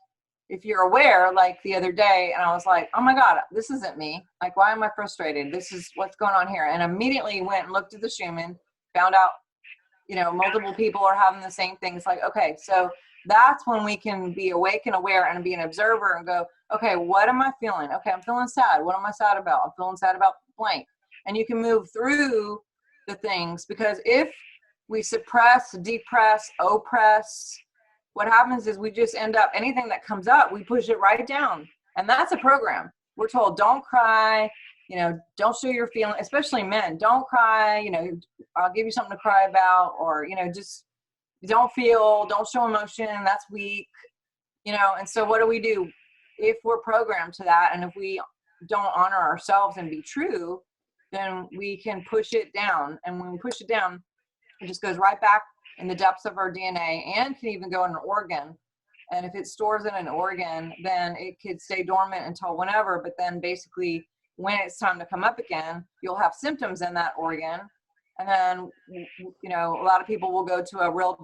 if you're aware, like the other day, and I was like, oh my God, this isn't me. Like, why am I frustrated? This is what's going on here. And immediately went and looked at the Schumann, found out, multiple people are having the same thing. It's like, okay, so that's when we can be awake and aware and be an observer and go, okay, what am I feeling? Okay, I'm feeling sad. What am I sad about? I'm feeling sad about blank. And you can move through the things, because if we suppress, depress, oppress, what happens is we just end up, anything that comes up, we push it right down. And that's a program. We're told, don't cry, don't show your feeling, especially men, don't cry, I'll give you something to cry about, or, just don't feel, don't show emotion, that's weak, and so what do? If we're programmed to that, and if we don't honor ourselves and be true, then we can push it down. And when we push it down, it just goes right back in the depths of our DNA, and can even go in an organ. And if it stores in an organ, then it could stay dormant until whenever, but then basically when it's time to come up again, you'll have symptoms in that organ. And then, a lot of people will go to a real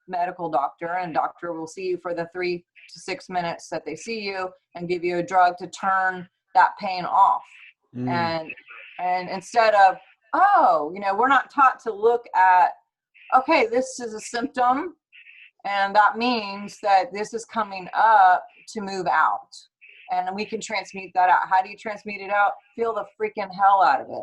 medical doctor, and doctor will see you for the 3 to 6 minutes that they see you and give you a drug to turn that pain off. And instead of, we're not taught to look at, okay, this is a symptom, and that means that this is coming up to move out. And we can transmute that out. How do you transmute it out? Feel the freaking hell out of it.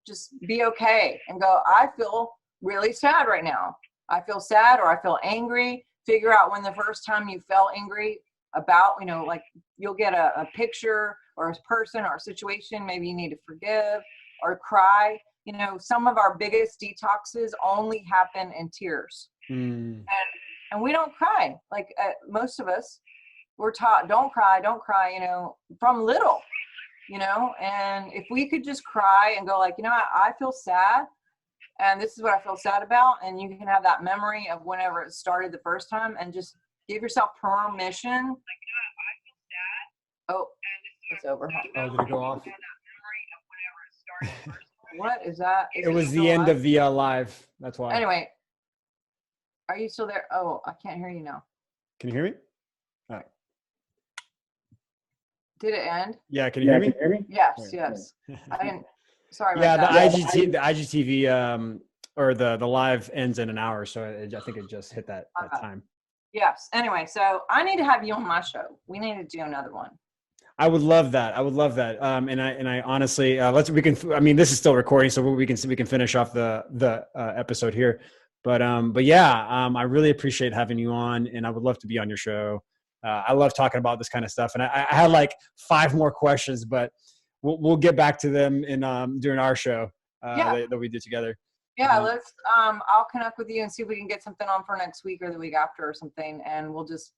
Just be okay and go, I feel really sad right now. I feel sad, or I feel angry. Figure out when the first time you felt angry about, like you'll get a picture or a person or a situation. Maybe you need to forgive or cry. Some of our biggest detoxes only happen in tears. And we don't cry. Like most of us, we're taught, don't cry, from little, and if we could just cry and go like, I feel sad, and this is what I feel sad about. And you can have that memory of whenever it started the first time, and just give yourself permission. Like, I feel sad. Oh, it's over. Oh, did it go off? What is that? It was the end of the live. That's why. Anyway, are you still there? Oh, I can't hear you now. Can you hear me? All right. Did it end? Yeah, can you hear me? Yes, yes. I didn't. Sorry about that. Yeah, the IGTV or the live ends in an hour, so I think it just hit that time. Yes. Anyway, so I need to have you on my show. We need to do another one. I would love that. And I honestly, this is still recording, so we can finish off the episode here. But yeah, I really appreciate having you on, and I would love to be on your show. I love talking about this kind of stuff, and I had like 5 more questions, but we'll get back to them in during our show that we did together. Yeah, let's. I'll connect with you and see if we can get something on for next week or the week after or something, and we'll just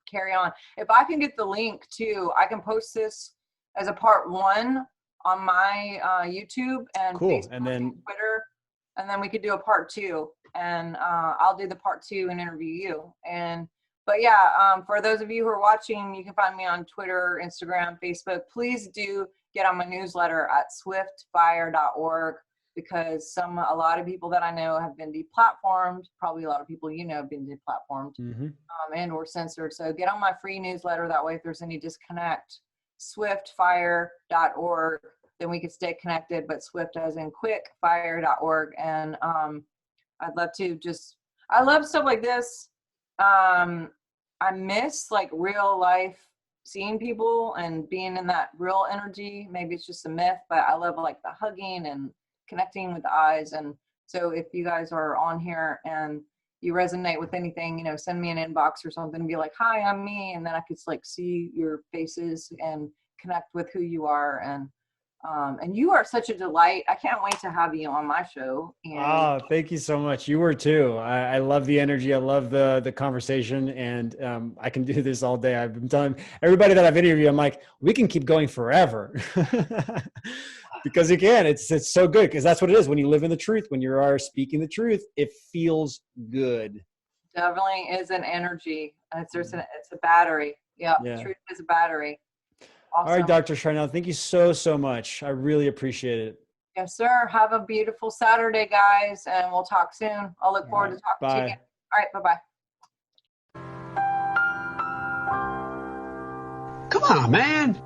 carry on. If I can get the link too, I can post this as a part 1 on my YouTube and cool. Facebook and then Twitter, and then we could do a part 2, and I'll do the part 2 and interview you. But yeah, for those of you who are watching, you can find me on Twitter, Instagram, Facebook. Please do get on my newsletter at swiftfire.org. because a lot of people that I know have been deplatformed. Probably a lot of people have been deplatformed and or censored. So get on my free newsletter. That way, if there's any disconnect, swiftfire.org, then we can stay connected. But Swift as in quickfire.org. And I'd love to I love stuff like this. I miss like real life, seeing people and being in that real energy. Maybe it's just a myth, but I love like the hugging and connecting with the eyes. And so if you guys are on here and you resonate with anything, send me an inbox or something and be like, hi, I'm me. And then I could like see your faces and connect with who you are. And you are such a delight. I can't wait to have you on my show. Oh, thank you so much. You were too. I love the energy. I love the conversation, and I can do this all day. I've been telling everybody that I've interviewed, I'm like, we can keep going forever. Because again, it's so good, because that's what it is. When you live in the truth, when you are speaking the truth, it feels good. Definitely is an energy. It's a battery. Yeah. Truth is a battery. Awesome. All right, Dr. Sharnael, thank you so much. I really appreciate it. Yes, sir. Have a beautiful Saturday, guys, and we'll talk soon. I'll look forward to talking to you again. All right, bye-bye. Come on, man.